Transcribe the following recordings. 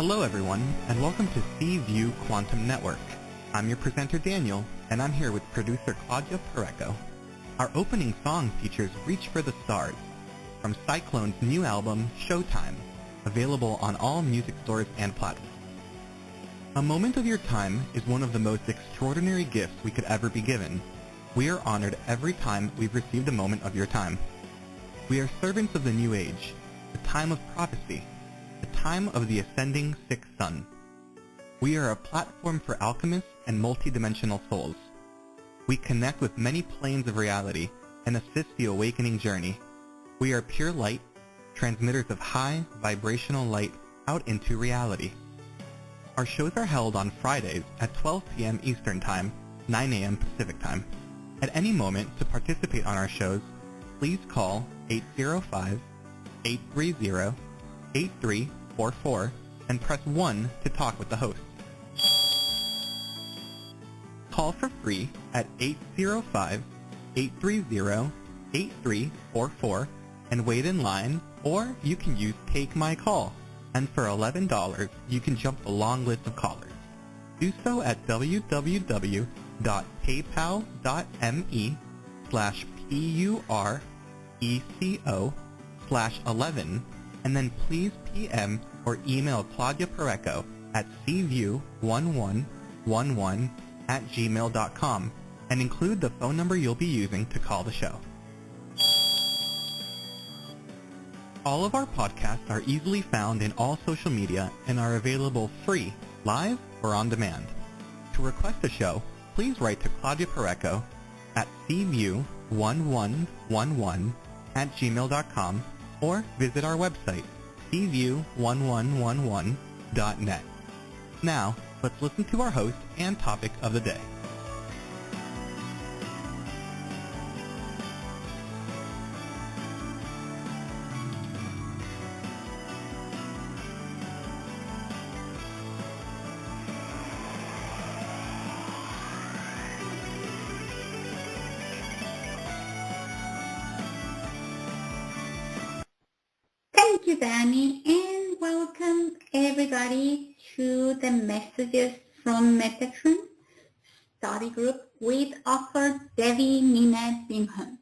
Hello everyone, and welcome to C-View Quantum Network. I'm your presenter Daniel, and I'm here with producer Claudia Pareco. Our opening song features Reach for the Stars, from Cyclone's new album, Showtime, available on all music stores and platforms. A moment of your time is one of the most extraordinary gifts we could ever be given. We are honored every time we've received a moment of your time. We are servants of the new age, the time of prophecy, the time of the ascending sixth sun. We are a platform for alchemists and multidimensional souls. We connect with many planes of reality and assist the awakening journey. We are pure light, transmitters of high vibrational light out into reality. Our shows are held on Fridays at 12 p.m. Eastern Time, 9 a.m. Pacific Time. At any moment to participate on our shows, please call 805-830-8344 and press 1 to talk with the host. Call for free at 805-830-8344 and wait in line, or you can use Take My Call, and for $11 you can jump the long list of callers. Do so at www.paypal.me/PURECO/11 and then please PM or email Claudia Pareco at cview1111@gmail.com and include the phone number you'll be using to call the show. All of our podcasts are easily found in all social media and are available free, live, or on demand. To request a show, please write to Claudia Pareco at cview1111@gmail.com or visit our website, cview1111.net. Now, let's listen to our host and topic of the day. Thank you, Danny, and welcome everybody to the Messages from Metatron study group with author Devi Nina Bingham.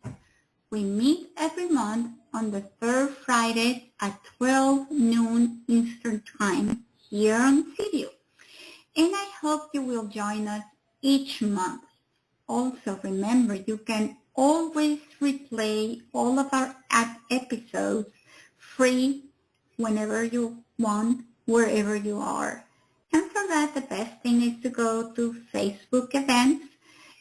We meet every month on the third Friday at 12 noon Eastern Time here on CView, and I hope you will join us each month. Also, remember, you can always replay all of our episodes free whenever you want, wherever you are. And for that, the best thing is to go to Facebook events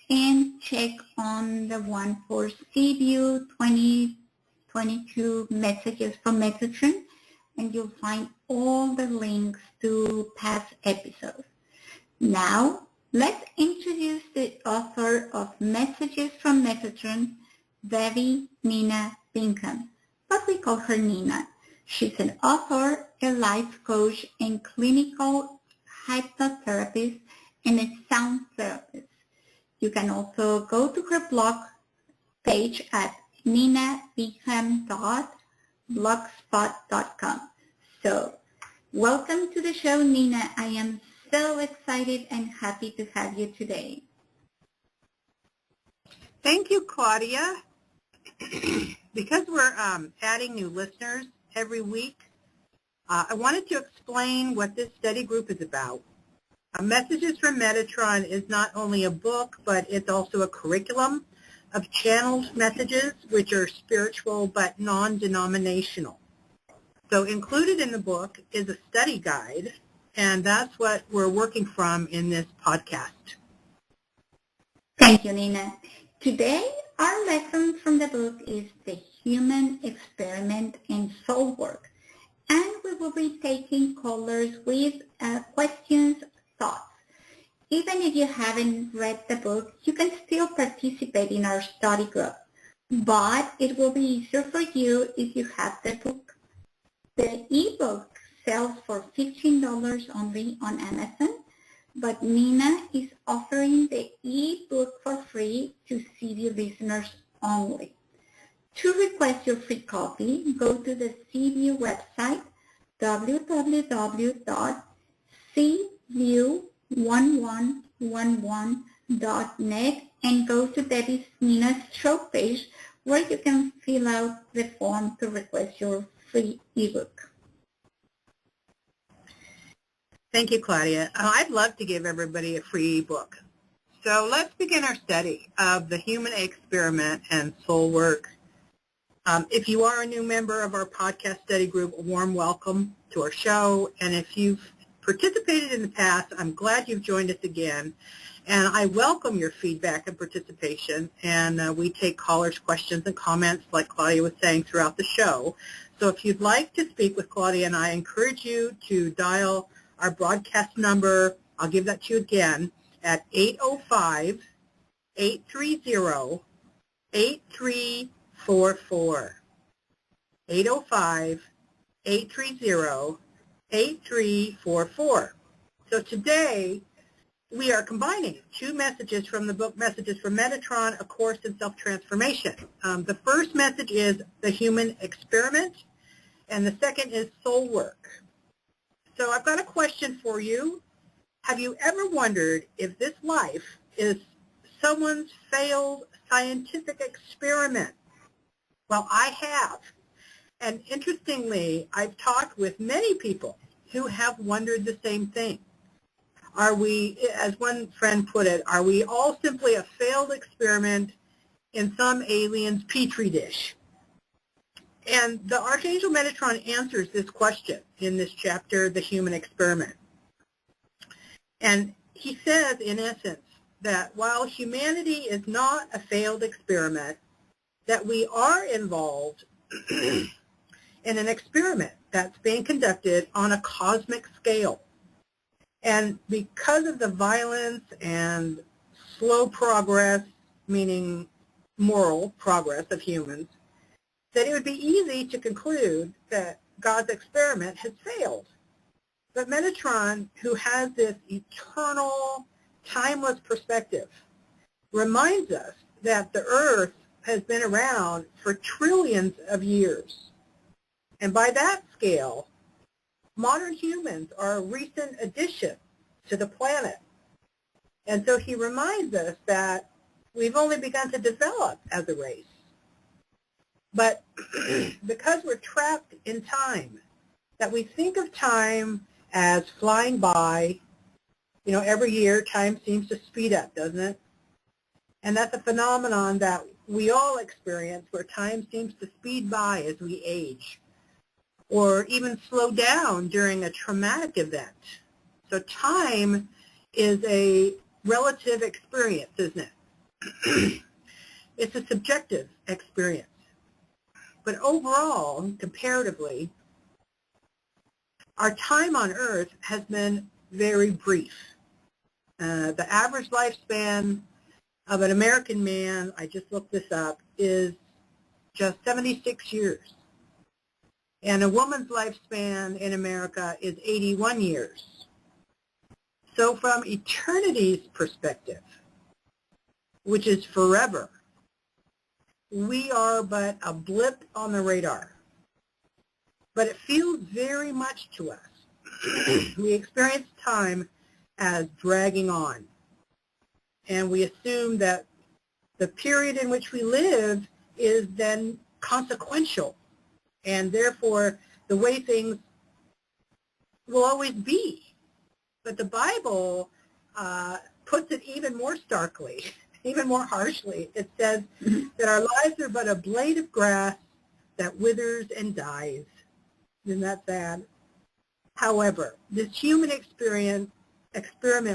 and check on the one for CView 2022 Messages from Metatron, and you'll find all the links to past episodes. Now, let's introduce the author of Messages from Metatron, Devi Nina Bingham, but we call her Nina. She's an author, a life coach, and clinical hypnotherapist, and a sound therapist. You can also go to her blog page at ninabingham.blogspot.com. So, welcome to the show, Nina. I am so excited and happy to have you today. Thank you, Claudia. Because we're adding new listeners every week, I wanted to explain what this study group is about. Messages from Metatron is not only a book, but it's also a curriculum of channeled messages, which are spiritual but non-denominational. So included in the book is a study guide, and that's what we're working from in this podcast. Thank you, Nina. Today, our lesson from the book is The Human Experiment and Soul Work, and we will be taking callers with questions, thoughts. Even if you haven't read the book, you can still participate in our study group, but it will be easier for you if you have the book. The ebook sells for $15 only on Amazon, but Nina is offering the e-book for free to CView listeners only. To request your free copy, go to the CView website, www.cview cview1111.net and go to Devi Nina's show page where you can fill out the form to request your free ebook. Thank you, Claudia. I'd love to give everybody a free ebook. So let's begin our study of the human experiment and soul work. If you are a new member of our podcast study group, a warm welcome to our show. And if you've participated in the past, I'm glad you've joined us again. And I welcome your feedback and participation. And we take callers' questions and comments, like Claudia was saying, throughout the show. So if you'd like to speak with Claudia and I, encourage you to dial our broadcast number. I'll give that to you again at 805-830-8344. 805-830-8344. So today we are combining two messages from the book Messages from Metatron, A Course in Self-Transformation. The first message is the human experiment, and the second is soul work. So I've got a question for you. Have you ever wondered if this life is someone's failed scientific experiment? Well, I have. And interestingly, I've talked with many people who have wondered the same thing. Are we, as one friend put it, are we all simply a failed experiment in some alien's petri dish? And the Archangel Metatron answers this question in this chapter, The Human Experiment. And he says, in essence, that while humanity is not a failed experiment, that we are involved in an experiment that's being conducted on a cosmic scale. And because of the violence and slow progress, meaning moral progress of humans, that it would be easy to conclude that God's experiment has failed. But Metatron, who has this eternal, timeless perspective, reminds us that the earth has been around for trillions of years. And by that scale, modern humans are a recent addition to the planet. And so he reminds us that we've only begun to develop as a race. But because we're trapped in time, that we think of time as flying by, you know, every year time seems to speed up, doesn't it? And that's a phenomenon that we all experience, where time seems to speed by as we age, or even slow down during a traumatic event. So time is a relative experience, isn't it? It's a subjective experience. But overall, comparatively, our time on Earth has been very brief. The average lifespan of an American man, I just looked this up, is just 76 years. And a woman's lifespan in America is 81 years. So from eternity's perspective, which is forever, we are but a blip on the radar. But it feels very much to us. We experience time as dragging on. And we assume that the period in which we live is then consequential. And therefore, the way things will always be. But the Bible puts it even more starkly, even more harshly. It says that our lives are but a blade of grass that withers and dies. Isn't that sad? However, this human experiment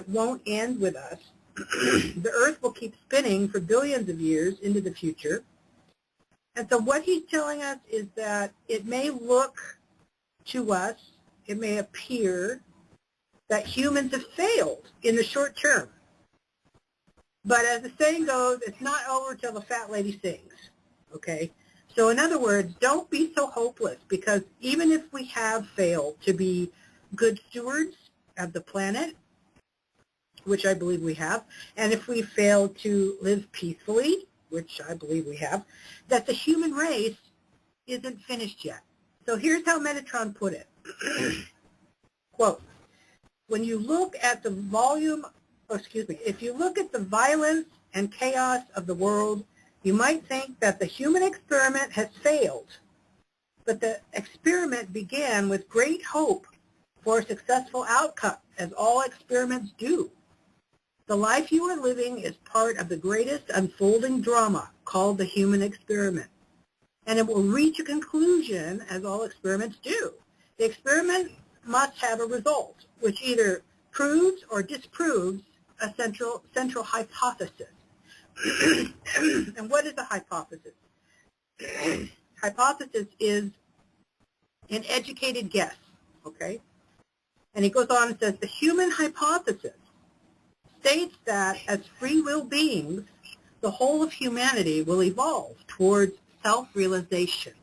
won't end with us. The earth will keep spinning for billions of years into the future. And so what he's telling us is that it may look to us, it may appear that humans have failed in the short term. But as the saying goes, it's not over till the fat lady sings, okay? So in other words, don't be so hopeless, because even if we have failed to be good stewards of the planet, which I believe we have, and if we failed to live peacefully, which I believe we have, that the human race isn't finished yet. So here's how Metatron put it. Quote, when you look at the if you look at the violence and chaos of the world, you might think that the human experiment has failed. But the experiment began with great hope for a successful outcome, as all experiments do. The life you are living is part of the greatest unfolding drama called the human experiment. And it will reach a conclusion, as all experiments do. The experiment must have a result, which either proves or disproves a central hypothesis. And what is a hypothesis? Hypothesis is an educated guess, okay? And he goes on and says, the human hypothesis states that as free will beings, the whole of humanity will evolve towards self-realization.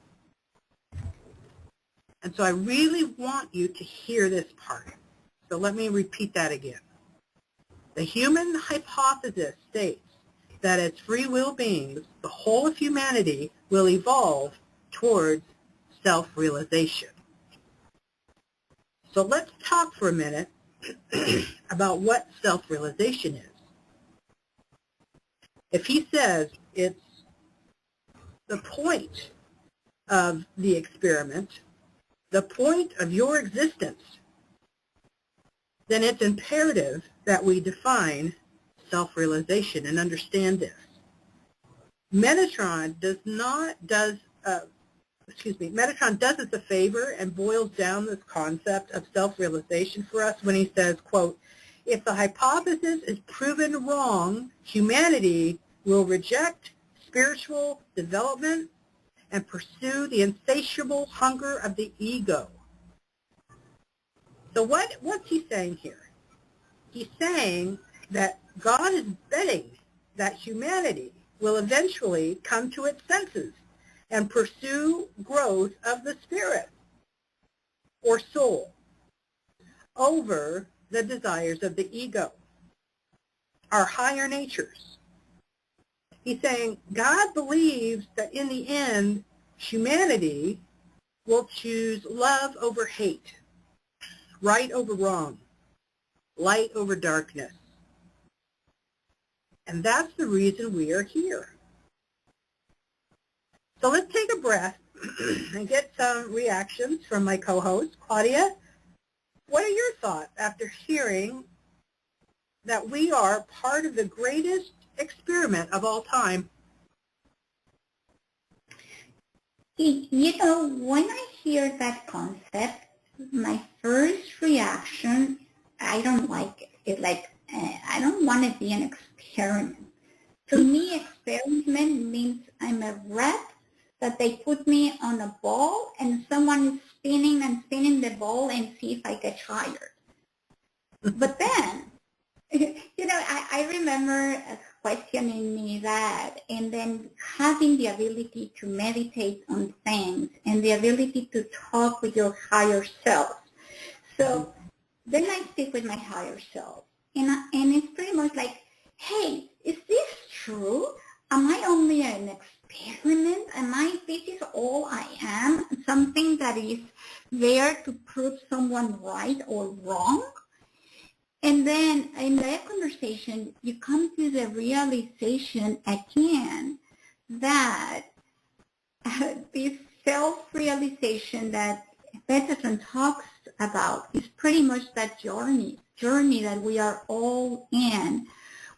And so I really want you to hear this part. So let me repeat that again. The human hypothesis states that as free will beings, the whole of humanity will evolve towards self-realization. So let's talk for a minute about what self-realization is. If he says it's the point of the experiment, the point of your existence, then it's imperative that we define self-realization and understand this. Metatron Metatron does us a favor and boils down this concept of self-realization for us when he says, quote, if the hypothesis is proven wrong, humanity will reject spiritual development and pursue the insatiable hunger of the ego. So what's he saying here? He's saying that God is betting that humanity will eventually come to its senses and pursue growth of the spirit or soul over the desires of the ego, our higher natures. He's saying God believes that in the end, humanity will choose love over hate, right over wrong, light over darkness. And that's the reason we are here. So let's take a breath and get some reactions from my co-host, Claudia. What are your thoughts after hearing that we are part of the greatest experiment of all time? You know, when I hear that concept, my first reaction, I don't like it. I don't want to be an experiment. To me, experiment means I'm a rat that they put me on a ball and someone is spinning and spinning the ball and see if I get tired. But then, you know, I remember questioning me that and then having the ability to meditate on things and the ability to talk with your higher self. So then I speak with my higher self and it's pretty much like, hey, is this true? Am I only an experiment? This is all I am? Something that is there to prove someone right or wrong? And then in that conversation, you come to the realization again that this self-realization that Metatron talks about is pretty much that journey that we are all in,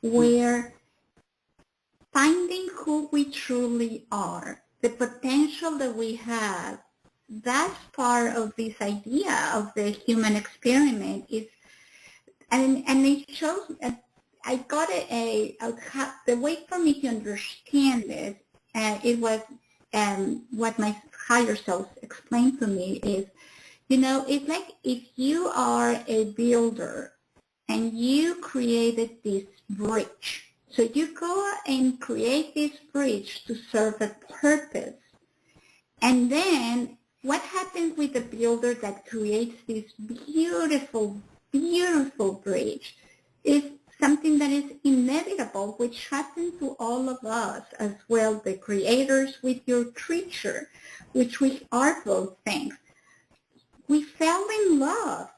where finding who we truly are, the potential that we have, that's part of this idea of the human experiment. And it shows, I got the way for me to understand this, it was what my higher self explained to me is, you know, it's like if you are a builder and you created this bridge. So you go and create this bridge to serve a purpose. And then what happens with the builder that creates this beautiful, beautiful bridge is something that is inevitable, which happens to all of us as well, the creators with your creature, which we are both things. We fell in love.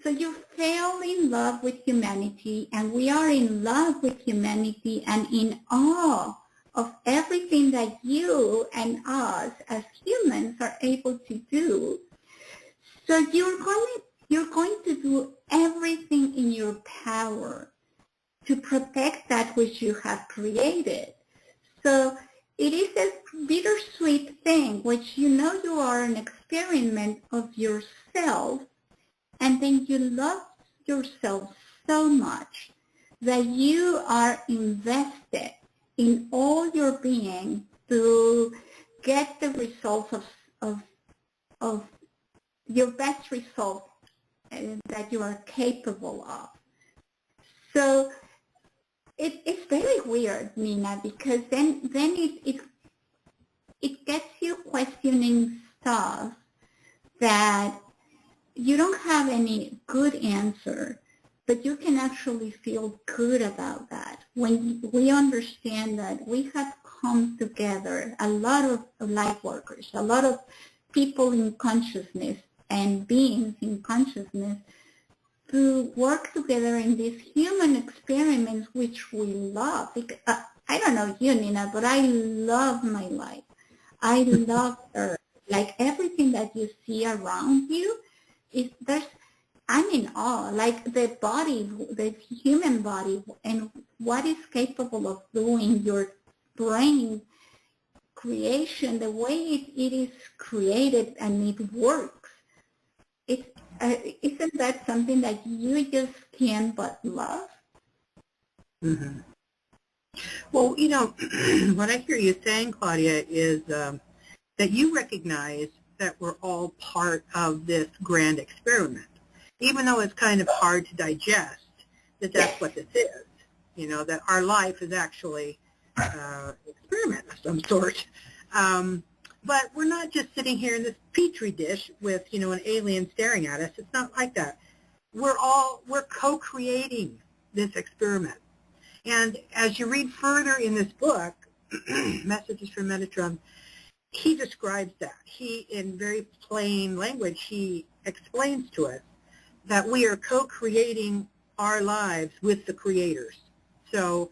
So you fell in love with humanity, and we are in love with humanity and in awe of everything that you and us as humans are able to do. So you're going to do everything in your power to protect that which you have created. So it is a bittersweet thing, which you know you are an experiment of yourself, and then you love yourself so much that you are invested in all your being to get the results of your best result that you are capable of. So it's very weird, Nina, because then it gets you questioning stuff that you don't have any good answer, but you can actually feel good about that when we understand that we have come together, a lot of light workers, a lot of people in consciousness and beings in consciousness, to work together in these human experiments which we love. I don't know you, Nina, but I love my life. I love Earth. Like everything that you see around you, I'm in awe. Like the body, the human body, and what is capable of doing, your brain creation, the way it is created and it works. Isn't that something that you just can't but love? Mm-hmm. Well, you know, what I hear you saying, Claudia, is that you recognize that we're all part of this grand experiment, even though it's kind of hard to digest that that's what this is, you know, that our life is actually an experiment of some sort. But we're not just sitting here in this petri dish with, you know, an alien staring at us. It's not like that. We're co-creating this experiment. And as you read further in this book, Messages from Metatron, he describes that. He, in very plain language, he explains to us that we are co-creating our lives with the creators. So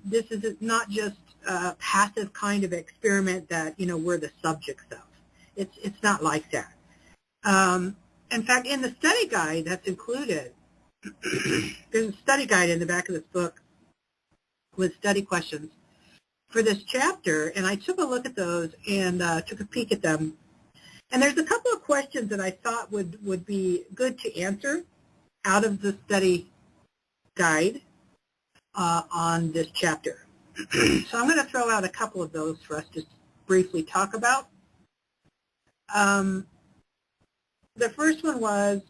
this is not just a passive kind of experiment that, you know, we're the subjects of. It's not like that. In fact, in the study guide that's included, there's a study guide in the back of this book with study questions for this chapter, and I took a look at those and took a peek at them. And there's a couple of questions that I thought would be good to answer out of the study guide on this chapter. So I'm going to throw out a couple of those for us to briefly talk about. The first one was,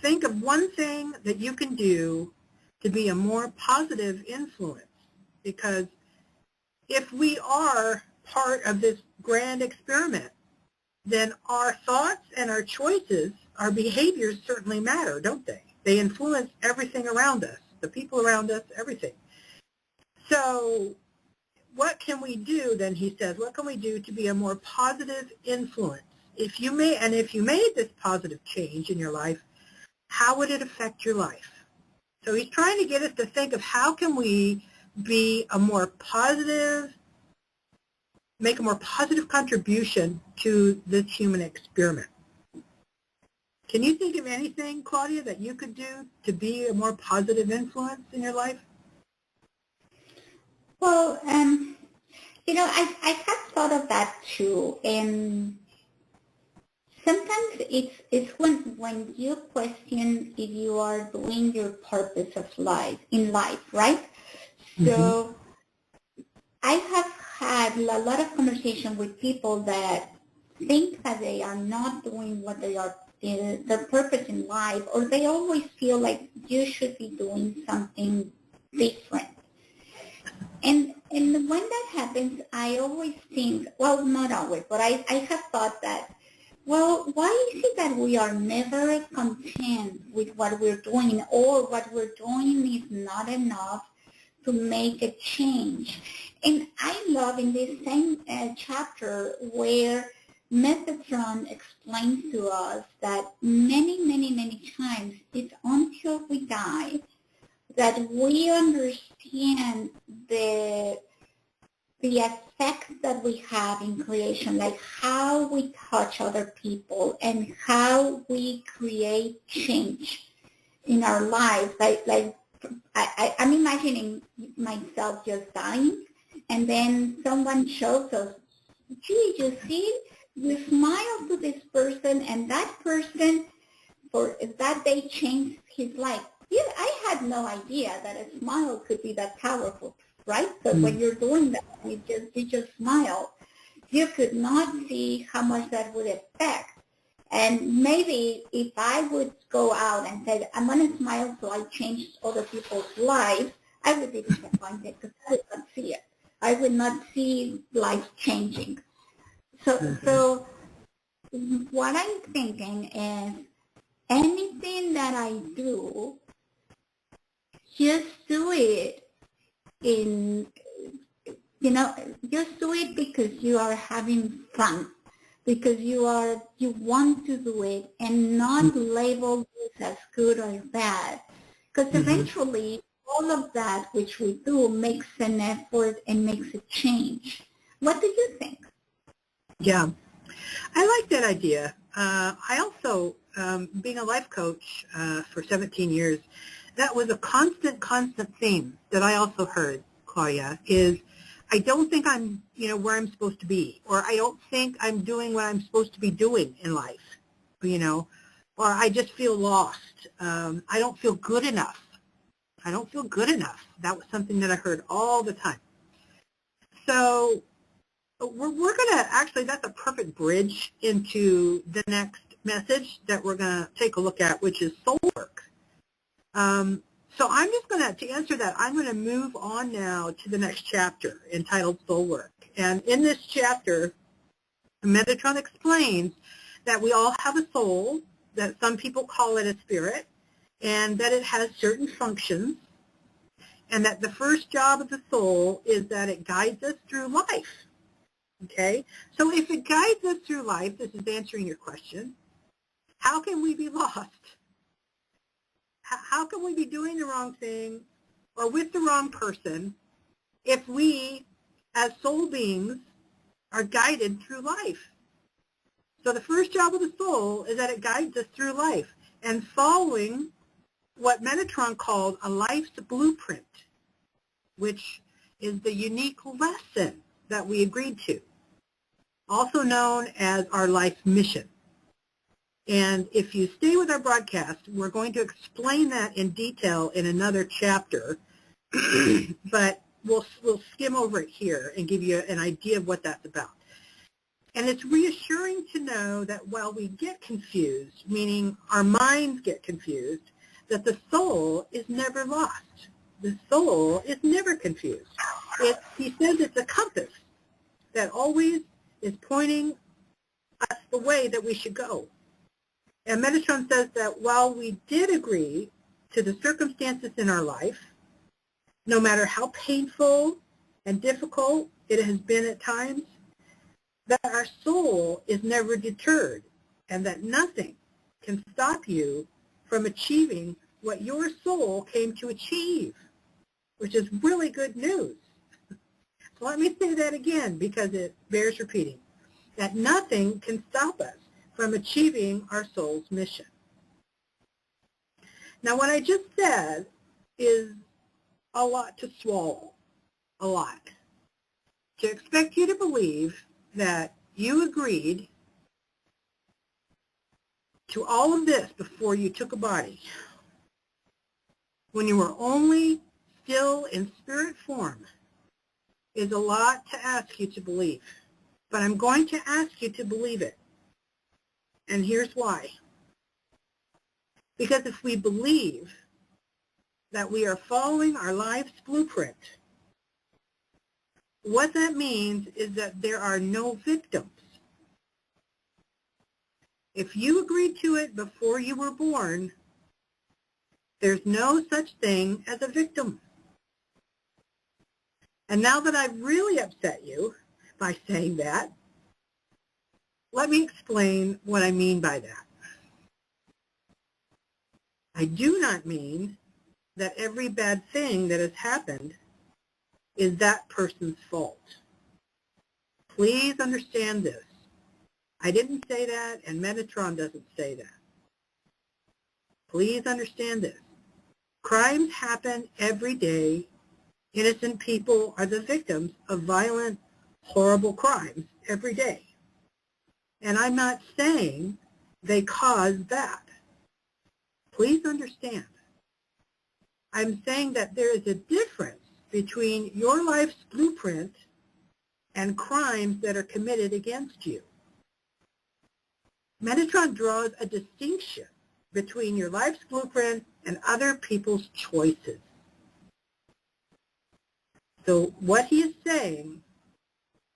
think of one thing that you can do to be a more positive influence, because if we are part of this grand experiment, then our thoughts and our choices, our behaviors certainly matter, don't they? They influence everything around us, the people around us, everything. So what can we do, then, he says, what can we do to be a more positive influence? If you made this positive change in your life, how would it affect your life? So he's trying to get us to think of how can we be a more positive, make a more positive contribution to this human experiment. Can you think of anything, Claudia, that you could do to be a more positive influence in your life? Well, you know, I have thought of that too, and sometimes it's when you question if you are doing your purpose of life in life, right? Mm-hmm. So I have had a lot of conversation with people that think that they are not doing what they are, their purpose in life, or they always feel like you should be doing something different. And when that happens, I always think, well, not always, but I have thought that, well, why is it that we are never content with what we're doing, or what we're doing is not enough to make a change? And I love in this same chapter where Metatron explains to us that many times it's until we die that we understand the effect that we have in creation, like how we touch other people and how we create change in our lives. I'm imagining myself just dying, and then someone shows us, gee, you see, you smile to this person, and that person, for that day, changed his life. Yeah, I had no idea that a smile could be that powerful, right? But when you're doing that, you just smile. You could not see how much that would affect. And maybe if I would go out and say, I'm going to smile so I change other people's lives, I would be disappointed because I would not see it. I would not see life changing. So what I'm thinking is anything that I do, just do it just do it because you are having fun, because you want to do it, and not label this as good or bad. Because eventually all of that which we do makes an effort and makes a change. What do you think? Yeah, I like that idea. I also, being a life coach for 17 years, that was a constant theme that I also heard, Claudia, is I don't think I'm, where I'm supposed to be, or I don't think I'm doing what I'm supposed to be doing in life, or I just feel lost. I don't feel good enough. I don't feel good enough. That was something that I heard all the time. So we're going to, actually, that's a perfect bridge into the next message that we're going to take a look at, which is soul work. So I'm just going to answer that, I'm going to move on now to the next chapter entitled Soul Work. And in this chapter, Metatron explains that we all have a soul, that some people call it a spirit, and that it has certain functions, and that the first job of the soul is that it guides us through life. Okay? So if it guides us through life, this is answering your question, how can we be lost? How can we be doing the wrong thing or with the wrong person if we, as soul beings, are guided through life? So the first job of the soul is that it guides us through life and following what Metatron called a life's blueprint, which is the unique lesson that we agreed to, also known as our life mission. And if you stay with our broadcast, we're going to explain that in detail in another chapter, but we'll skim over it here and give you an idea of what that's about. And it's reassuring to know that while we get confused, meaning our minds get confused, that the soul is never lost. The soul is never confused. He says it's a compass that always is pointing us the way that we should go. And Metatron says that while we did agree to the circumstances in our life, no matter how painful and difficult it has been at times, that our soul is never deterred and that nothing can stop you from achieving what your soul came to achieve, which is really good news. So let me say that again because it bears repeating, that nothing can stop us from achieving our soul's mission. Now, what I just said is a lot to swallow, a lot. To expect you to believe that you agreed to all of this before you took a body, when you were only still in spirit form, is a lot to ask you to believe. But I'm going to ask you to believe it. And here's why. Because if we believe that we are following our life's blueprint, what that means is that there are no victims. If you agreed to it before you were born, there's no such thing as a victim. And now that I've really upset you by saying that, Let me explain what I mean by that. I do not mean that every bad thing that has happened is that person's fault. Please understand this. I didn't say that, and Metatron doesn't say that. Please understand this. Crimes happen every day. Innocent people are the victims of violent, horrible crimes every day. And I'm not saying they caused that. Please understand. I'm saying that there is a difference between your life's blueprint and crimes that are committed against you. Metatron draws a distinction between your life's blueprint and other people's choices. So what he is saying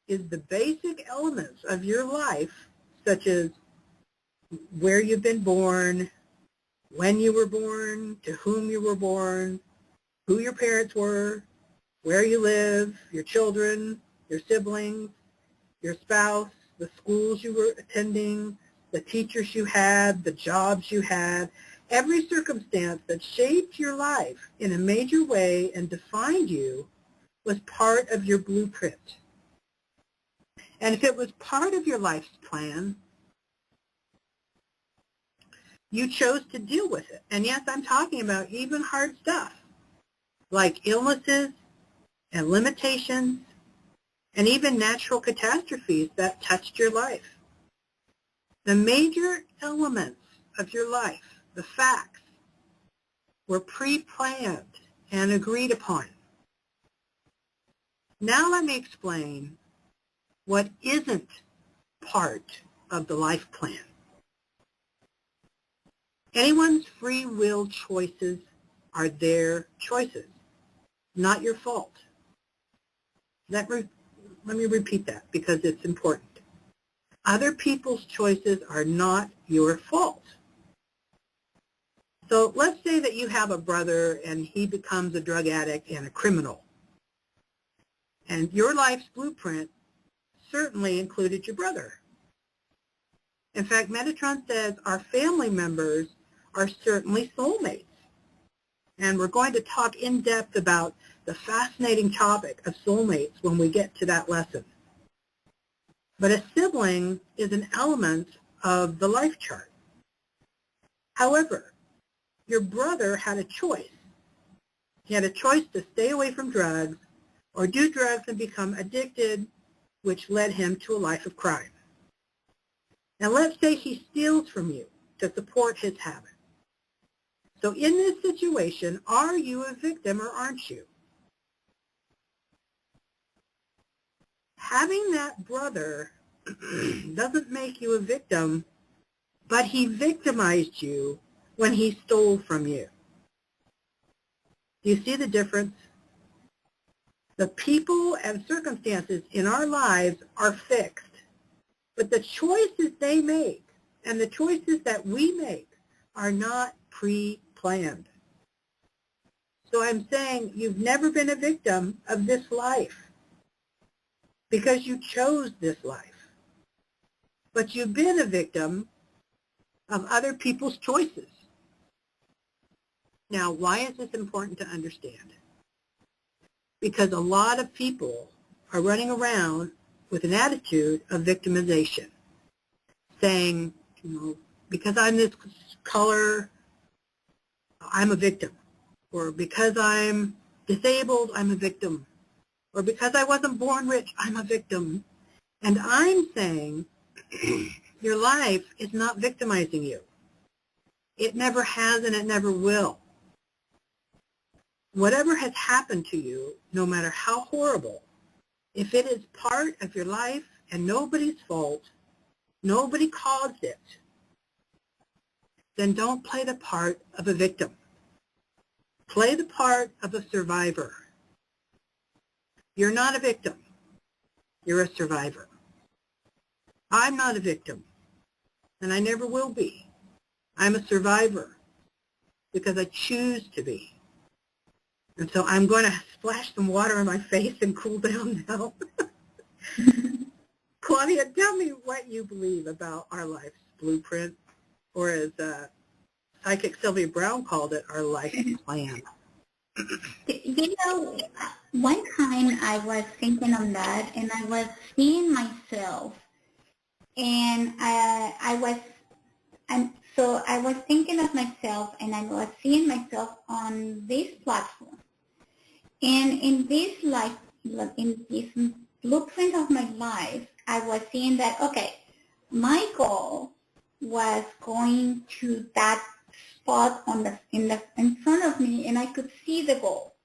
is the basic elements of your life, such as where you've been born, when you were born, to whom you were born, who your parents were, where you live, your children, your siblings, your spouse, the schools you were attending, the teachers you had, the jobs you had, every circumstance that shaped your life in a major way and defined you was part of your blueprint. And if it was part of your life's plan, you chose to deal with it. And yes, I'm talking about even hard stuff, like illnesses and limitations and even natural catastrophes that touched your life. The major elements of your life, the facts, were pre-planned and agreed upon. Now let me explain what isn't part of the life plan. Anyone's free will choices are their choices, not your fault. Let me repeat that because it's important. Other people's choices are not your fault. So let's say that you have a brother and he becomes a drug addict and a criminal. And your life's blueprint certainly included your brother. In fact, Metatron says our family members are certainly soulmates. And we're going to talk in depth about the fascinating topic of soulmates when we get to that lesson. But a sibling is an element of the life chart. However, your brother had a choice. He had a choice to stay away from drugs or do drugs and become addicted, which led him to a life of crime. Now let's say he steals from you to support his habit. So in this situation, are you a victim or aren't you? Having that brother doesn't make you a victim, but he victimized you when he stole from you. Do you see the difference? The people and circumstances in our lives are fixed, but the choices they make and the choices that we make are not pre-planned. So I'm saying you've never been a victim of this life because you chose this life, but you've been a victim of other people's choices. Now, why is this important to understand? Because a lot of people are running around with an attitude of victimization, saying, because I'm this color, I'm a victim, or because I'm disabled, I'm a victim, or because I wasn't born rich, I'm a victim. And I'm saying your life is not victimizing you. It never has and it never will. Whatever has happened to you, no matter how horrible, if it is part of your life and nobody's fault, nobody caused it, then don't play the part of a victim. Play the part of a survivor. You're not a victim. You're a survivor. I'm not a victim, and I never will be. I'm a survivor because I choose to be. And so I'm going to splash some water on my face and cool down now. Claudia, tell me what you believe about our life's blueprint, or as psychic Sylvia Brown called it, our life plan. You know, one time I was thinking on that, and I was seeing myself, and so I was thinking of myself, and I was seeing myself on this platform, and in this blueprint of my life, I was seeing that, okay, my goal was going to that spot in front of me, and I could see the goal.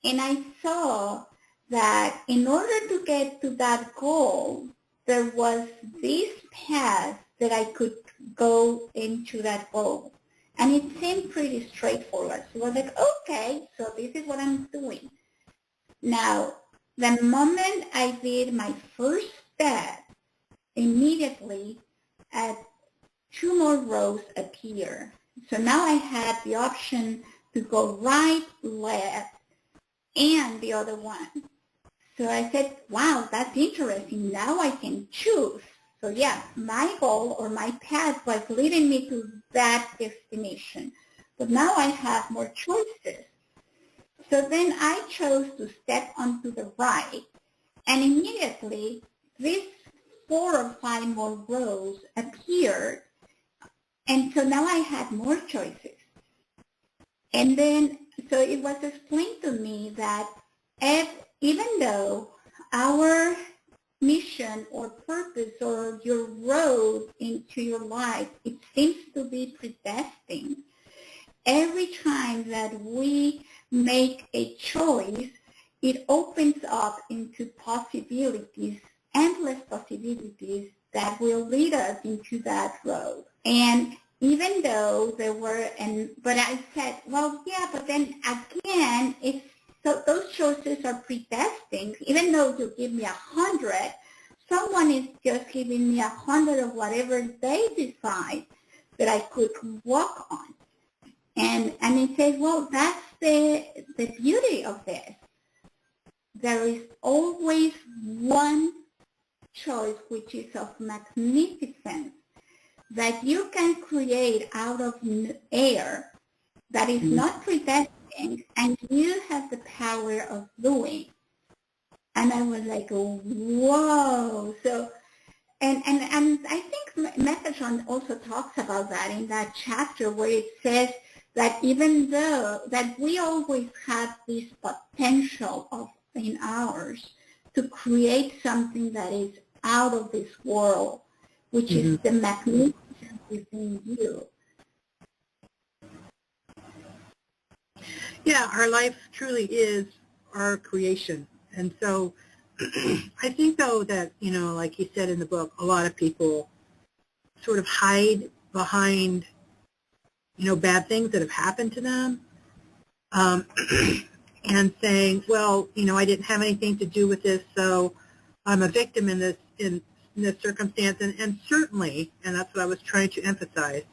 And I saw that in order to get to that goal, there was this path that I could go into that goal. And it seemed pretty straightforward. So I was like, okay, so this is what I'm doing. Now, the moment I did my first step, immediately 2 more rows appear. So now I had the option to go right, left, and the other one. So I said, wow, that's interesting. Now I can choose. So yeah, my goal or my path was leading me to that destination. But now I have more choices. So then I chose to step onto the right, and immediately these 4 or 5 more rows appeared. And so now I had more choices. And then, so it was explained to me that even though our mission or purpose or your road into your life, it seems to be predestined, every time that we make a choice, it opens up into possibilities, endless possibilities that will lead us into that road. And even though there were, but I said, well, yeah, but then again, so those choices are predestined. Even though you give me 100, someone is just giving me 100 of whatever they decide that I could walk on. And it says, well, that's the beauty of this. There is always one choice which is of magnificence that you can create out of air that is not predestined, and you have the power of doing. And I was like, whoa. So, and I think Metatron also talks about that in that chapter where it says that even though that we always have this potential in ours to create something that is out of this world, which is the magnificence within you. Yeah, our life truly is our creation. And so I think, though, that, like you said in the book, a lot of people sort of hide behind, bad things that have happened to them and saying, well, I didn't have anything to do with this, so I'm a victim in this circumstance. And certainly, and that's what I was trying to emphasize,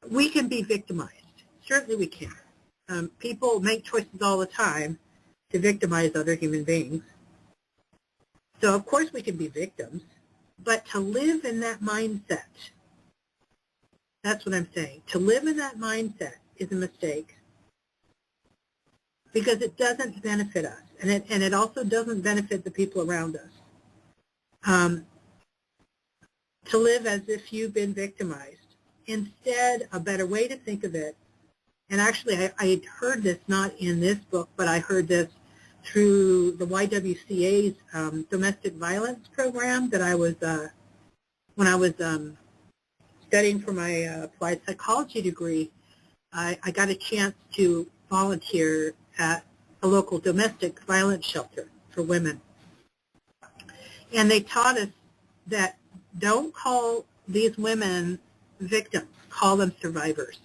we can be victimized. Certainly we can. People make choices all the time to victimize other human beings. So, of course, we can be victims. But to live in that mindset, that's what I'm saying. To live in that mindset is a mistake because it doesn't benefit us. And it also doesn't benefit the people around us. To live as if you've been victimized. Instead, a better way to think of it, and actually I had heard this not in this book, but I heard this through the YWCA's domestic violence program that I was, when I was studying for my applied psychology degree, I got a chance to volunteer at a local domestic violence shelter for women. And they taught us that don't call these women victims, call them survivors,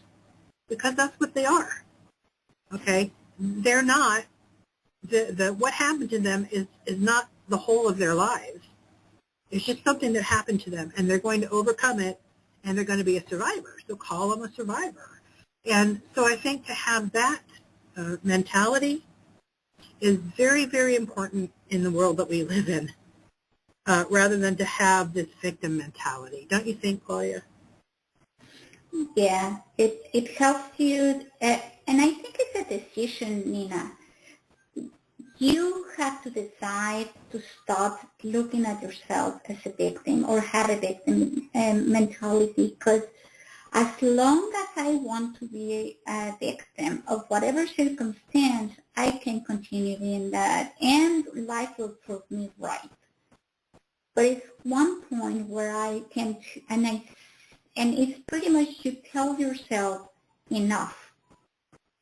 because that's what they are. Okay? They're not, what happened to them is not the whole of their lives. It's just something that happened to them, and they're going to overcome it, and they're going to be a survivor. So call them a survivor. And so I think to have that mentality is very, very important in the world that we live in, rather than to have this victim mentality. Don't you think, Claudia? Yeah, it helps you, and I think it's a decision, Nina. You have to decide to stop looking at yourself as a victim or have a victim mentality, because as long as I want to be a victim of whatever circumstance, I can continue being that, and life will prove me right. But it's one point where I can, and it's pretty much you tell yourself enough,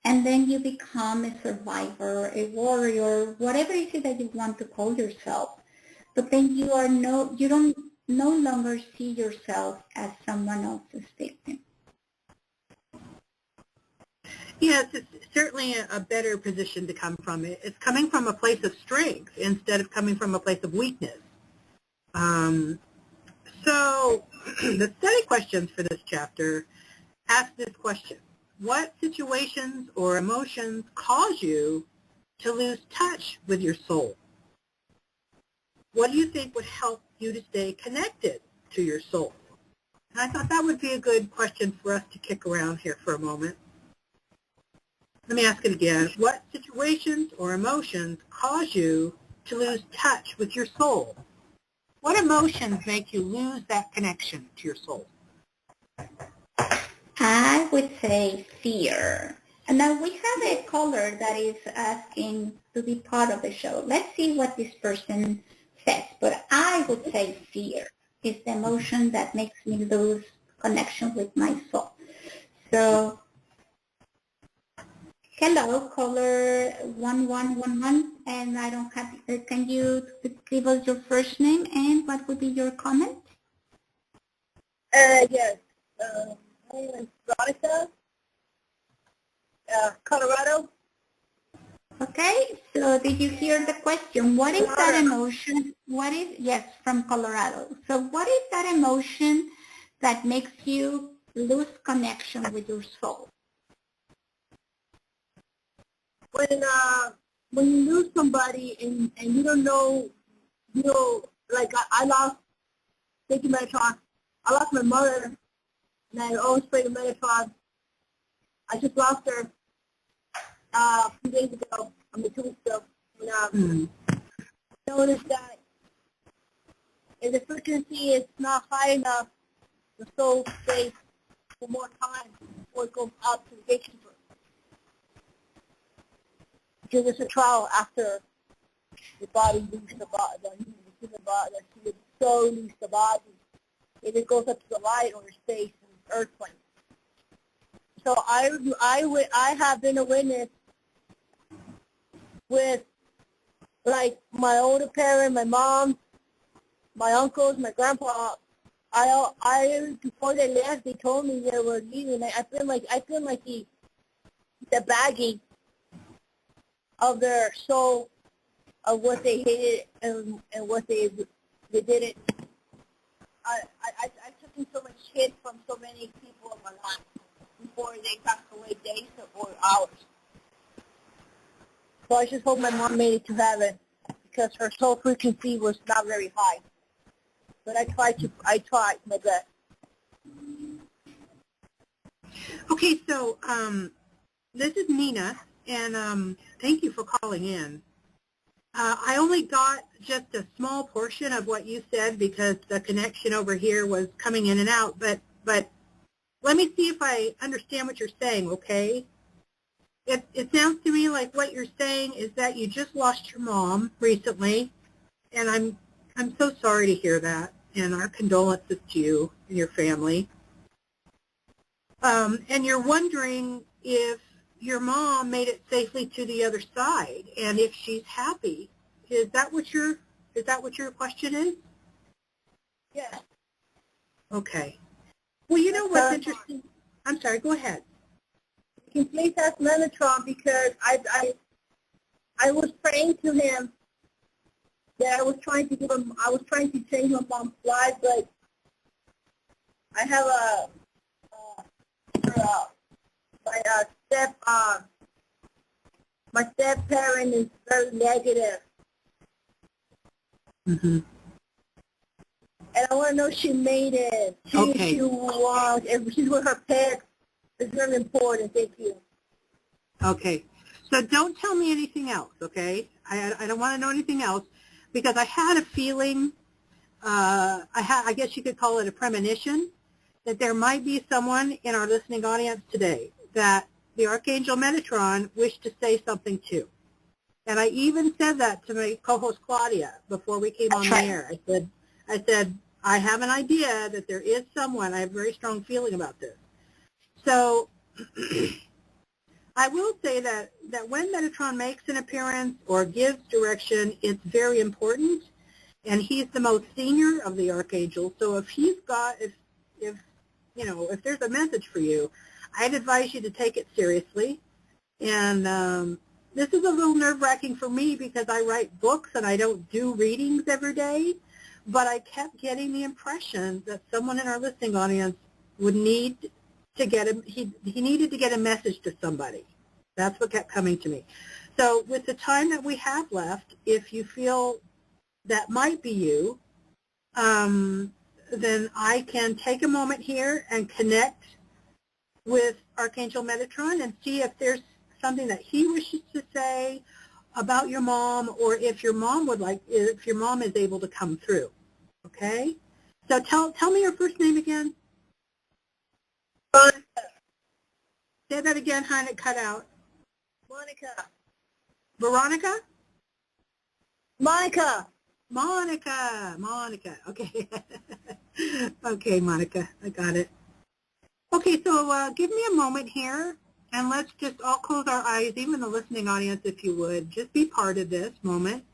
and then you become a survivor, a warrior, whatever it is that you want to call yourself. But then you don't no longer see yourself as someone else's victim. Yes, it's certainly a better position to come from. It's coming from a place of strength instead of coming from a place of weakness. So the study questions for this chapter ask this question: what situations or emotions cause you to lose touch with your soul? What do you think would help you to stay connected to your soul? And I thought that would be a good question for us to kick around here for a moment. Let me ask it again. What situations or emotions cause you to lose touch with your soul? What emotions make you lose that connection to your soul? I would say fear. And now we have a caller that is asking to be part of the show. Let's see what this person says. But I would say fear is the emotion that makes me lose connection with my soul. So, hello, caller 1111, and I don't have, can you give us your first name and what would be your comment? Yes. My name is Veronica, Colorado. Okay, so did you hear the question? What is that emotion? Yes, from Colorado. So what is that emotion that makes you lose connection with your soul? When you lose somebody and you don't know, like I lost, taking Metatron, I lost my mother, and I always pray to Metatron. I just lost her a few days ago, 2 weeks ago, and I noticed that if the frequency is not high enough, the soul stays for more time before it goes up to the gatekeeper. Because it's a trial after the body leaves the body, the soul leaves the body. If it goes up to the light or space and earth plane. So I have been a witness with, like, my older parent, my mom, my uncles, my grandpa. I before they left, they told me they were leaving. I feel like the bagging of their soul, of what they hated and what they didn't. I took in so much shit from so many people in my life before they passed away, days or hours. So I just hope my mom made it to heaven, because her soul frequency was not very high. But I tried my best. Okay, so this is Nina, and thank you for calling in. I only got just a small portion of what you said because the connection over here was coming in and out, but let me see if I understand what you're saying, okay? It sounds to me like what you're saying is that you just lost your mom recently, and I'm so sorry to hear that, and our condolences to you and your family. And you're wondering if your mom made it safely to the other side, and if she's happy. Is that what your question is? Yeah. Okay. Well, you know what's interesting? I'm sorry. Go ahead. You can please ask Metatron, because I was praying to him that I was trying to change my mom's life, but I have my step-parent is very negative. Mm-hmm. And I want to know if she made it. Okay. If she's with her pets. It's very important. Thank you. Okay. So don't tell me anything else, okay? I don't want to know anything else because I had a feeling, I guess you could call it a premonition, that there might be someone in our listening audience today that the Archangel Metatron wished to say something to. And I even said that to my co-host Claudia before we came on the air. I said, I have an idea that there is someone. I have a very strong feeling about this. So I will say that when Metatron makes an appearance or gives direction, it's very important. And he's the most senior of the archangels. So if he's got, if there's a message for you, I'd advise you to take it seriously. And this is a little nerve-wracking for me because I write books and I don't do readings every day. But I kept getting the impression that someone in our listening audience would need to get he needed to get a message to somebody. That's what kept coming to me. So with the time that we have left, if you feel that might be you, then I can take a moment here and connect with Archangel Metatron and see if there's something that he wishes to say about your mom, or if your mom if your mom is able to come through. Okay? So tell me your first name again. Monica. Say that again, hon, it cut out. Monica. Veronica? Monica. Monica. Okay. Okay, Monica, I got it. Okay, so give me a moment here, and let's just all close our eyes, even the listening audience, if you would. Just be part of this moment.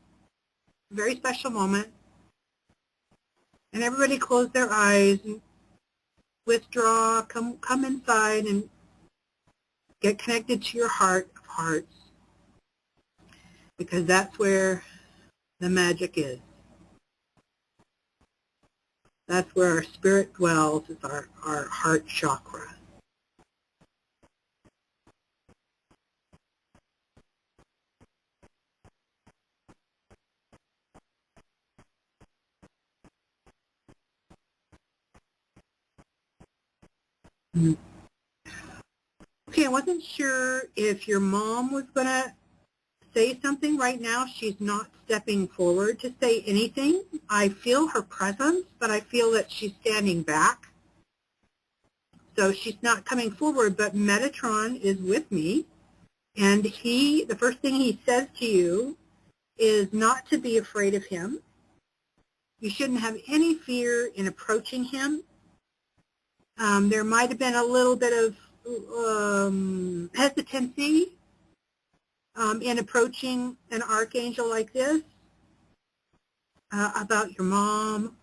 Very special moment. And everybody close their eyes and withdraw, come inside and get connected to your heart of hearts, because that's where the magic is. That's where our spirit dwells, is our heart chakra. Okay, I wasn't sure if your mom was going to say something right now. She's not stepping forward to say anything. I feel her presence, but I feel that she's standing back. So she's not coming forward, but Metatron is with me. And the first thing he says to you is not to be afraid of him. You shouldn't have any fear in approaching him. There might have been a little bit of hesitancy in approaching an archangel like this about your mom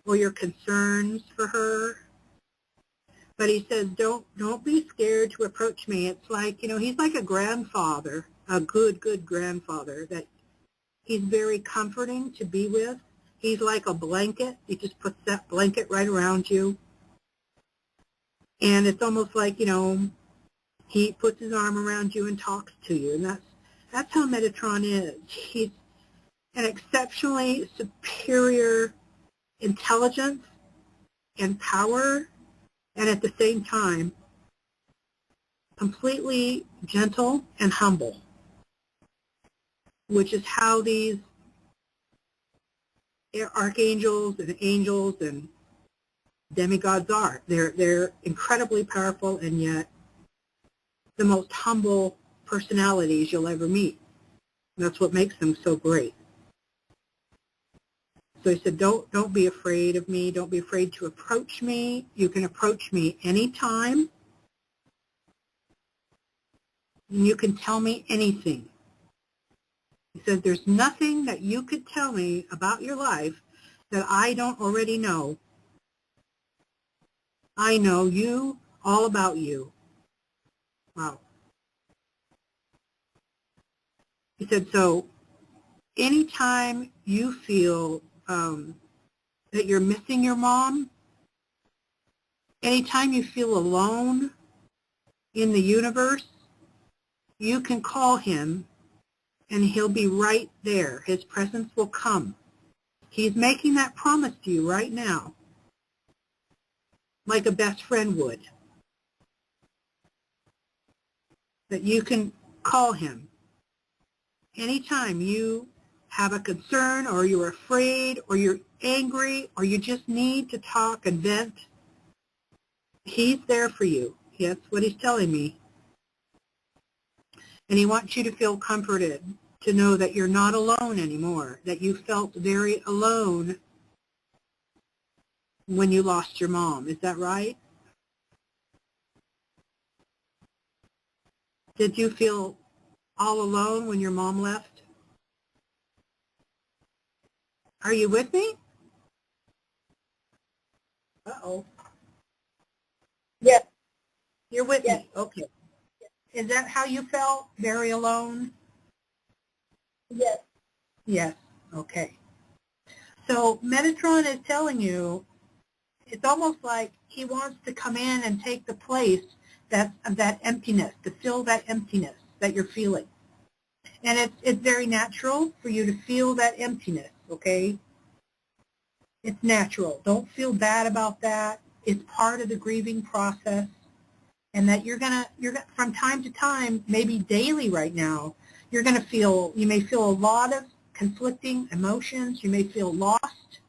or your concerns for her. But he says, don't be scared to approach me. It's like, he's like a grandfather, a good grandfather, that he's very comforting to be with. He's like a blanket. He just puts that blanket right around you. And it's almost like, he puts his arm around you and talks to you. And that's how Metatron is. He's an exceptionally superior intelligence and power, and at the same time, completely gentle and humble, which is how these archangels and angels and demigods are. They're incredibly powerful, and yet the most humble personalities you'll ever meet. And that's what makes them so great. So he said, don't be afraid of me. Don't be afraid to approach me. You can approach me anytime. And you can tell me anything. He said, there's nothing that you could tell me about your life that I don't already know. I know you, all about you. Wow. He said, so anytime you feel that you're missing your mom, anytime you feel alone in the universe, you can call him and he'll be right there. His presence will come. He's making that promise to you right now, like a best friend would, that you can call him anytime you have a concern or you're afraid or you're angry or you just need to talk and vent. He's there for you. That's what he's telling me. And he wants you to feel comforted, to know that you're not alone anymore, that you felt very alone when you lost your mom. Is that right? Did you feel all alone when your mom left? Are you with me? Uh-oh. Yes. You're with Yes. me? Okay. Is that how you felt? Very alone? Yes. Yes. Okay. So Metatron is telling you, it's almost like he wants to come in and take the place of that emptiness, to fill that emptiness that you're feeling. And it's very natural for you to feel that emptiness, okay? It's natural. Don't feel bad about that. It's part of the grieving process. And that you're gonna from time to time, maybe daily right now, you may feel a lot of conflicting emotions. You may feel lost.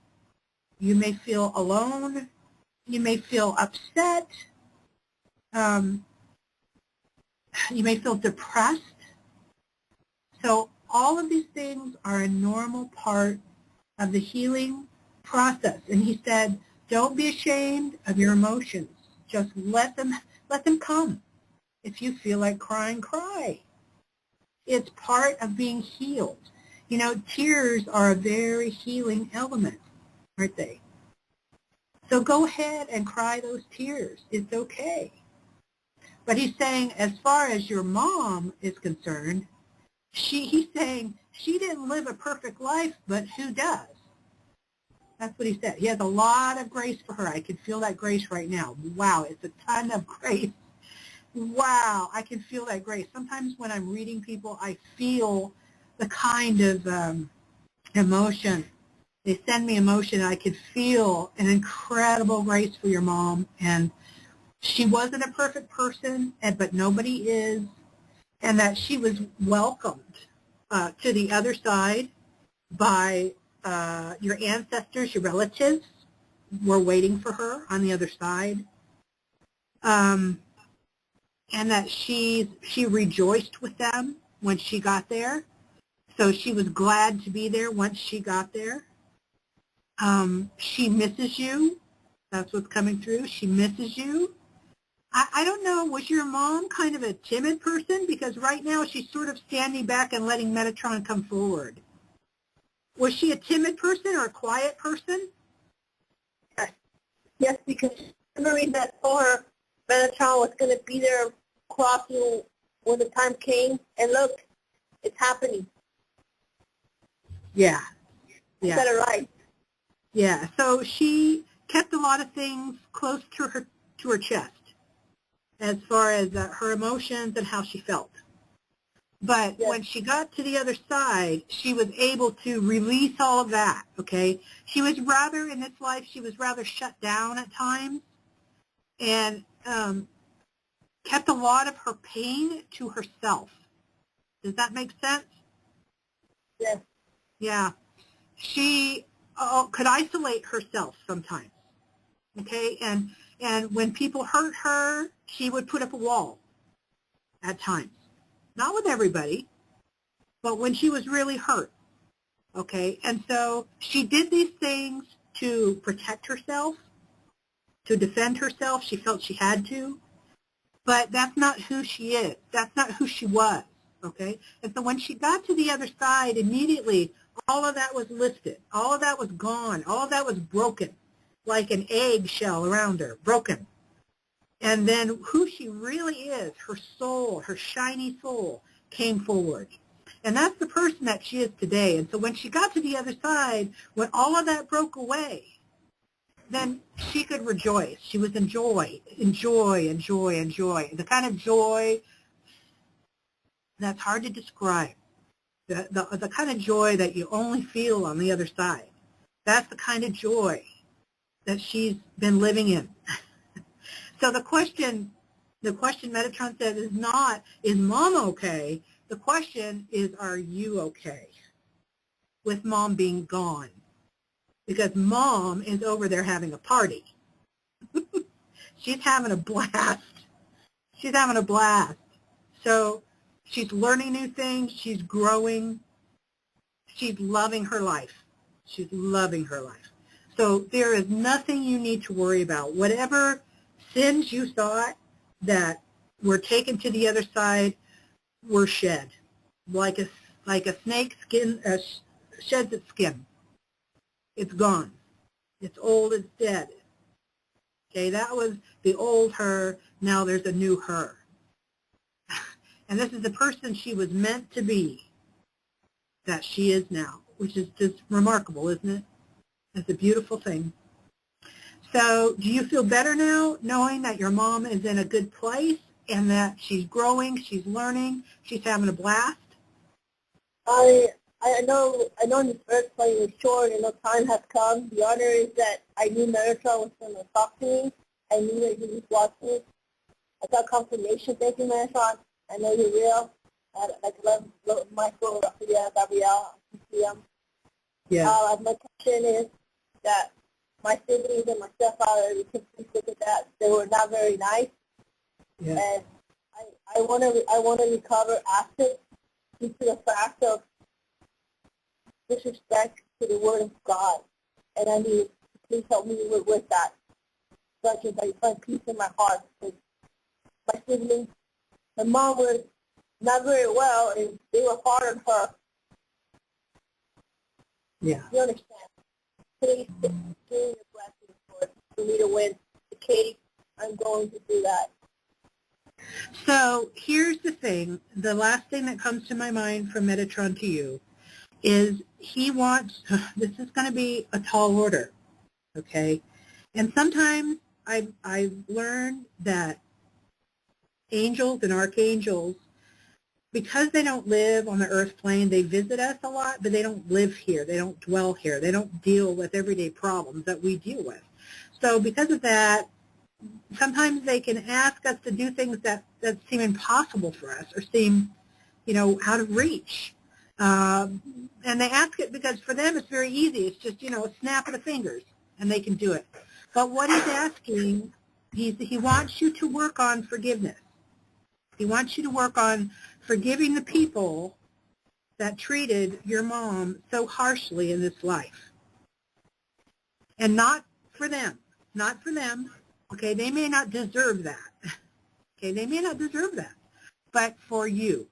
You may feel alone. You may feel upset. You may feel depressed. So all of these things are a normal part of the healing process. And he said, don't be ashamed of your emotions. Just let them come. If you feel like crying, cry. It's part of being healed. You know, tears are a very healing element, aren't they? So go ahead and cry those tears. It's okay. But he's saying, as far as your mom is concerned, he's saying she didn't live a perfect life, but who does? That's what he said. He has a lot of grace for her. I can feel that grace right now. Wow, it's a ton of grace. Wow, I can feel that grace. Sometimes when I'm reading people, I feel the kind of emotion. They send me emotion. I could feel an incredible grace for your mom. And she wasn't a perfect person, but nobody is. And that she was welcomed to the other side by your ancestors, your relatives were waiting for her on the other side. And that she rejoiced with them when she got there. So she was glad to be there once she got there. She misses you. That's what's coming through. She misses you. I don't know, was your mom kind of a timid person? Because right now she's sort of standing back and letting Metatron come forward. Was she a timid person or a quiet person? Yes, because remember that I told her Metatron was going to be there crossing when the time came, and look, it's happening. Yeah. You got it right. Yeah, so she kept a lot of things close to her chest as far as her emotions and how she felt. But yes. When she got to the other side, she was able to release all of that, okay? She was rather, in this life, she was rather shut down at times and kept a lot of her pain to herself. Does that make sense? Yes. Yeah. She could isolate herself sometimes, okay? And when people hurt her, she would put up a wall at times. Not with everybody, but when she was really hurt, okay? And so she did these things to protect herself, to defend herself. She felt she had to, but that's not who she is. That's not who she was, okay? And so when she got to the other side, immediately all of that was lifted. All of that was gone. All of that was broken, like an eggshell around her, broken. And then who she really is, her soul, her shiny soul, came forward. And that's the person that she is today. And so when she got to the other side, when all of that broke away, then she could rejoice. She was enjoy. The kind of joy that's hard to describe. The kind of joy that you only feel on the other side. That's the kind of joy that she's been living in. So the question Metatron says is not, is Mom okay? The question is, are you okay with Mom being gone? Because Mom is over there having a party. She's having a blast. She's having a blast. So she's learning new things. She's growing. She's loving her life. She's loving her life. So there is nothing you need to worry about. Whatever sins you thought that were taken to the other side were shed, like a snake skin sheds its skin. It's gone. It's old. It's dead. Okay, that was the old her. Now there's a new her. And this is the person she was meant to be, that she is now, which is just remarkable, isn't it? It's a beautiful thing. So do you feel better now, knowing that your mom is in a good place and that she's growing, she's learning, she's having a blast? I know this earth plane is short and no time has come. The honor is that I knew Metatron was going to talk to me. I knew that he was watching. I got confirmation. Thank you, Metatron. I know you're real. I love Michael, Gabrielle, I can see him. Yeah. My question is that my siblings and my stepfather, we can please look at that. They were not very nice. Yeah. And I want to recover assets due to the fact of disrespect to the Word of God, and I need please help me with that, so I can find peace in my heart. Because my siblings, my mom was not very well, and they were hard on her. Yeah. You understand? Please give me your blessing for me to win the case. I'm going to do that. So here's the thing. The last thing that comes to my mind from Metatron to you is he wants, this is going to be a tall order, okay? And sometimes I've learned that angels and archangels, because they don't live on the earth plane, they visit us a lot, but they don't live here. They don't dwell here. They don't deal with everyday problems that we deal with. So because of that, sometimes they can ask us to do things that seem impossible for us or seem, out of reach. And they ask it because for them it's very easy. It's just, a snap of the fingers, and they can do it. But what he's asking, he wants you to work on forgiveness. He wants you to work on forgiving the people that treated your mom so harshly in this life. And not for them. Not for them. Okay, they may not deserve that. Okay, they may not deserve that. But for you,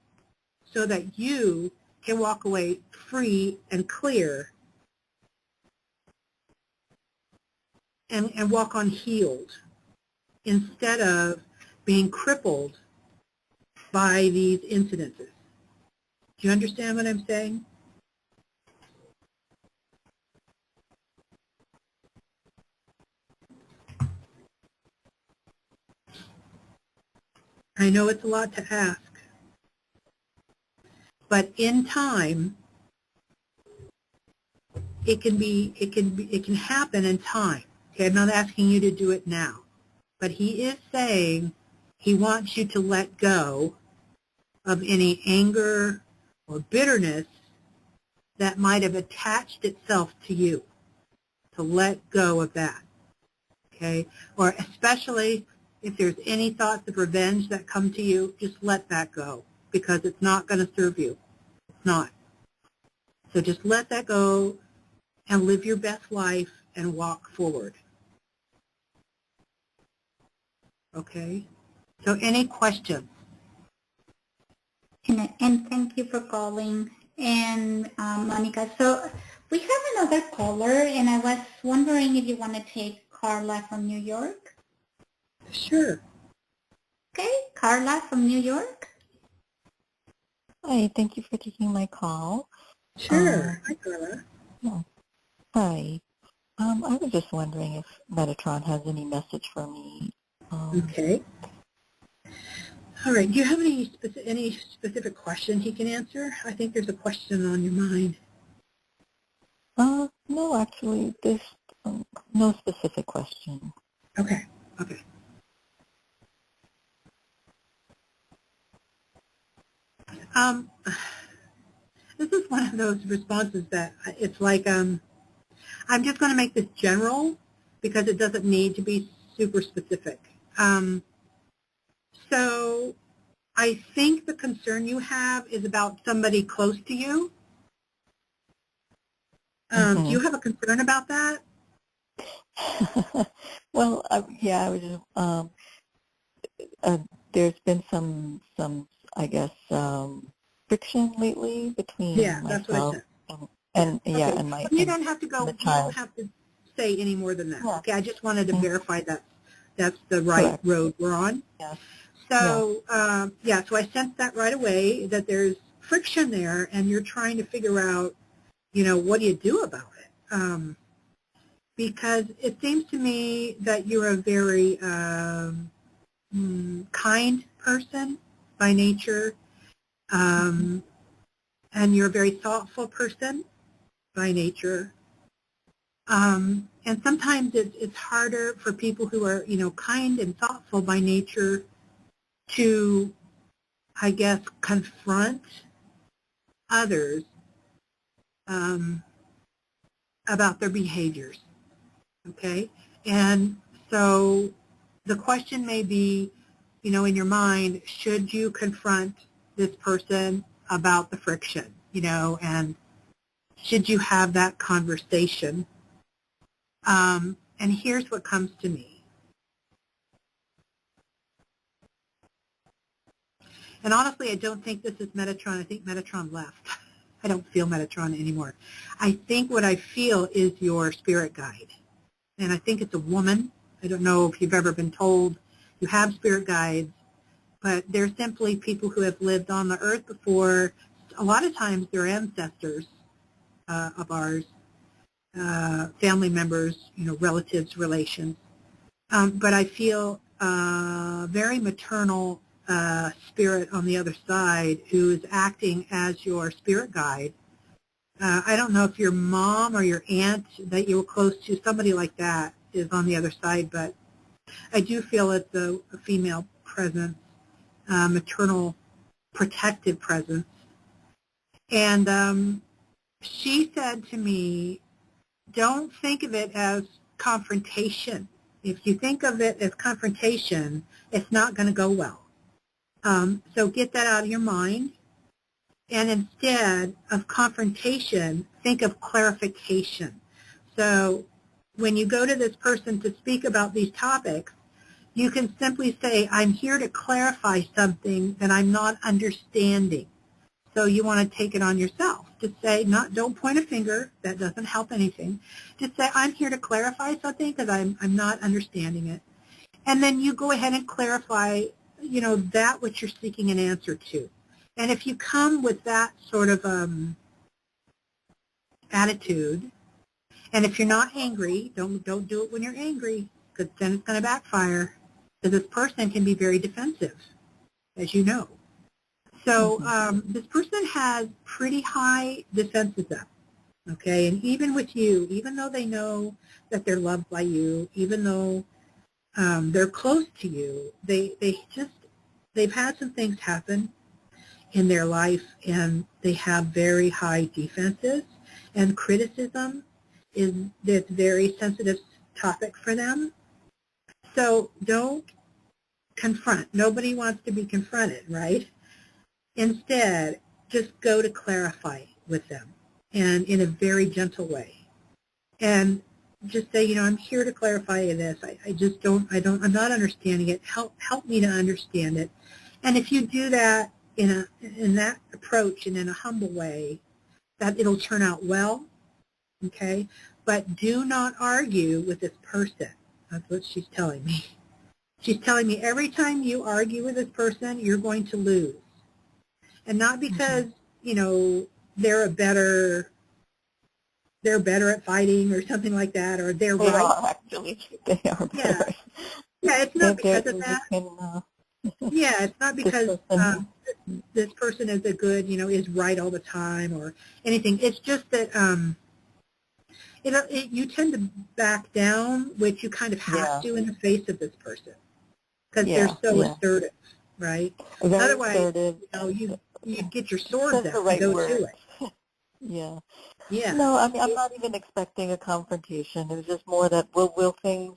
so that you can walk away free and clear and walk on healed instead of being crippled by these incidences. Do you understand what I'm saying? I know it's a lot to ask, but in time, it can happen in time. Okay, I'm not asking you to do it now, but he is saying he wants you to let go of any anger or bitterness that might have attached itself to you, to let go of that. Okay, or especially if there's any thoughts of revenge that come to you, just let that go, because it's not going to serve you. It's not. So just let that go and live your best life and walk forward. Okay? So any questions? And thank you for calling. And Monica, so we have another caller, and I was wondering if you want to take Carla from New York. Sure. Okay, Carla from New York. Hi, thank you for taking my call. Sure. Hi, Carla. Yeah. Hi. I was just wondering if Metatron has any message for me. Okay. All right. Do you have any specific question he can answer? I think there's a question on your mind. No, actually, there's no specific question. Okay. Okay. This is one of those responses that it's like, I'm just going to make this general because it doesn't need to be super specific. So I think the concern you have is about somebody close to you. Do you have a concern about that? Well, yeah, I was just, there's been some, I guess, friction lately between That's what I myself said. and Okay. and my You don't have to go. You don't have to say any more than that. Yeah. Okay, I just wanted to verify that that's the right Correct. road we're on. Yeah. So so I sense that right away that there's friction there, and you're trying to figure out, what do you do about it? Because it seems to me that you're a very kind person by nature, and you're a very thoughtful person by nature. And sometimes it's harder for people who are, kind and thoughtful by nature to, I guess, confront others about their behaviors, okay? And so the question may be, in your mind, should you confront this person about the friction, and should you have that conversation? And here's what comes to me. And honestly, I don't think this is Metatron. I think Metatron left. I don't feel Metatron anymore. I think what I feel is your spirit guide. And I think it's a woman. I don't know if you've ever been told you have spirit guides, but they're simply people who have lived on the earth before. A lot of times they're ancestors of ours, family members, relatives, relations. But I feel very maternal spirit on the other side who is acting as your spirit guide. I don't know if your mom or your aunt that you were close to, somebody like that is on the other side, but I do feel it's a female presence, maternal protective presence. And she said to me, don't think of it as confrontation. If you think of it as confrontation, it's not going to go well. So get that out of your mind. And instead of confrontation, think of clarification. So when you go to this person to speak about these topics, you can simply say, I'm here to clarify something that I'm not understanding. So you want to take it on yourself. Just say, don't point a finger. That doesn't help anything. Just say, I'm here to clarify something because I'm not understanding it. And then you go ahead and clarify, that which you're seeking an answer to. And if you come with that sort of attitude, and if you're not angry, don't do it when you're angry, because then it's going to backfire. Because this person can be very defensive, as you know. So this person has pretty high defenses up, okay? And even with you, even though they know that they're loved by you, even though they're close to you, they've had some things happen in their life, and they have very high defenses, and criticism is this very sensitive topic for them. So don't confront. Nobody wants to be confronted, right? Instead, just go to clarify with them, and in a very gentle way. And just say, I'm here to clarify this. I'm not understanding it. Help me to understand it. And if you do that in that approach and in a humble way, that it'll turn out well, okay? But do not argue with this person. That's what she's telling me. She's telling me every time you argue with this person, you're going to lose. And not because, they're better at fighting or something like that, or they're right. They are, actually. They are better. Yeah, it's not because of that. Yeah, it's not This because person. this person is a good, is right all the time or anything. It's just that, you tend to back down, which you kind of have Yeah, to in the face of this person because they're yeah, so yeah. assertive, right? Very Otherwise, assertive. you get your She swords says the out and right go words. to it. Yeah. Yeah, No, I mean, I'm not even expecting a confrontation. It was just more that will things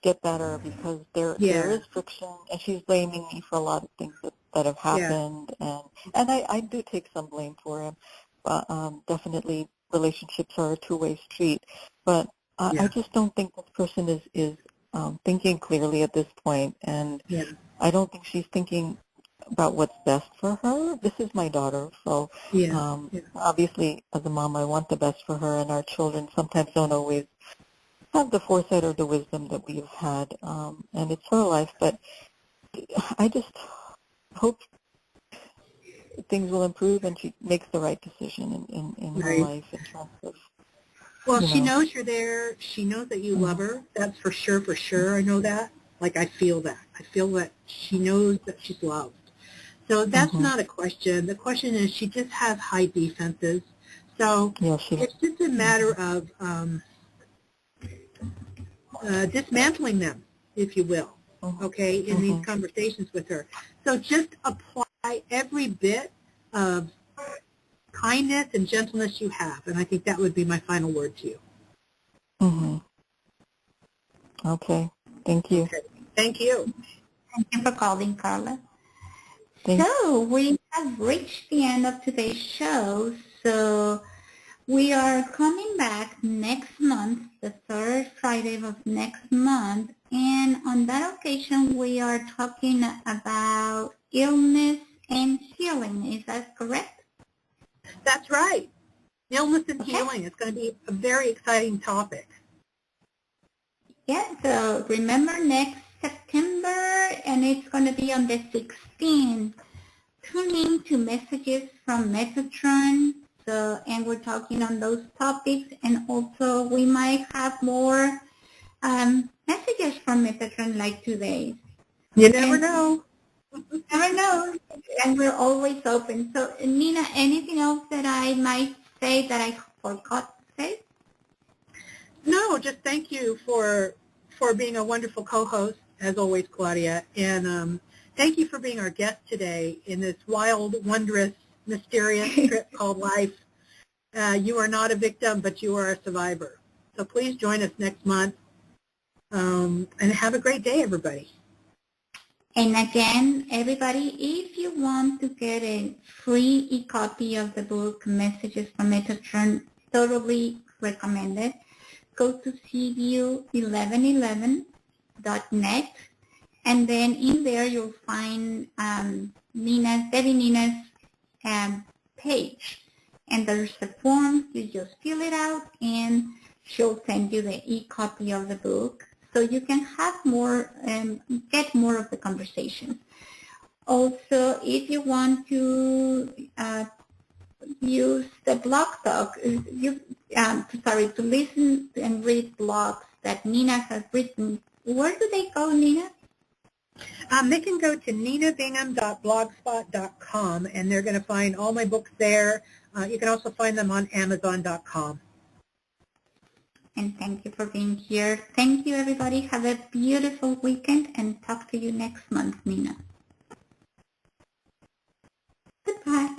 get better because there yeah, is friction, and she's blaming me for a lot of things that have yeah, happened, and I do take some blame for him. Definitely, relationships are a two-way street, but I yeah, just don't think this person is thinking clearly at this point, and yeah, I don't think she's thinking about what's best for her. This is my daughter, so yeah, yeah, obviously, as a mom, I want the best for her, and our children sometimes don't always have the foresight or the wisdom that we've had, and it's her life, but I just hope things will improve and she makes the right decision in her right. life in terms of, Well, you she know. knows you're there. She knows that you love Mhm. her. That's for sure, for sure. I know that. Like, I feel that. I feel that she knows that she's loved. So that's Mhm. not a question. The question is she just has high defenses. So Yeah, she does. it's just a matter of dismantling them, if you will, Mhm. okay, in these Mhm. conversations with her. So just apply every bit of kindness and gentleness you have, and I think that would be my final word to you. Mhm. Okay. Thank you. Okay. Thank you. Thank you for calling, Carla. Thank. So we have reached the end of today's show. So we are coming back next month, the third Friday of next month. And on that occasion, we are talking about illness and healing. Is that correct? That's right. Illness and Okay. healing. It's going to be a very exciting topic. Yeah, so remember next September, and it's going to be on the 16th. Tune in to messages from Metatron. So, and we're talking on those topics, and also we might have more messages from Metatron like today. You never And know. never know, and we're always open. So, Nina, anything else that I might say that I forgot to say? No, just thank you for being a wonderful co-host, as always, Claudia. And thank you for being our guest today in this wild, wondrous, mysterious trip called life. You are not a victim, but you are a survivor. So please join us next month. And have a great day, everybody. And again, everybody, if you want to get a free e-copy of the book, Messages from Metatron, totally recommended, go to cview1111.net, and then in there you'll find Devi Nina's page. And there's a form, you just fill it out, and she'll send you the e-copy of the book, so you can have more, get more of the conversation. Also, if you want to use the blog talk, to listen and read blogs that Nina has written, where do they go, Nina? They can go to ninabingham.blogspot.com, and they're going to find all my books there. You can also find them on Amazon.com. And thank you for being here. Thank you, everybody. Have a beautiful weekend, and talk to you next month, Nina. Goodbye.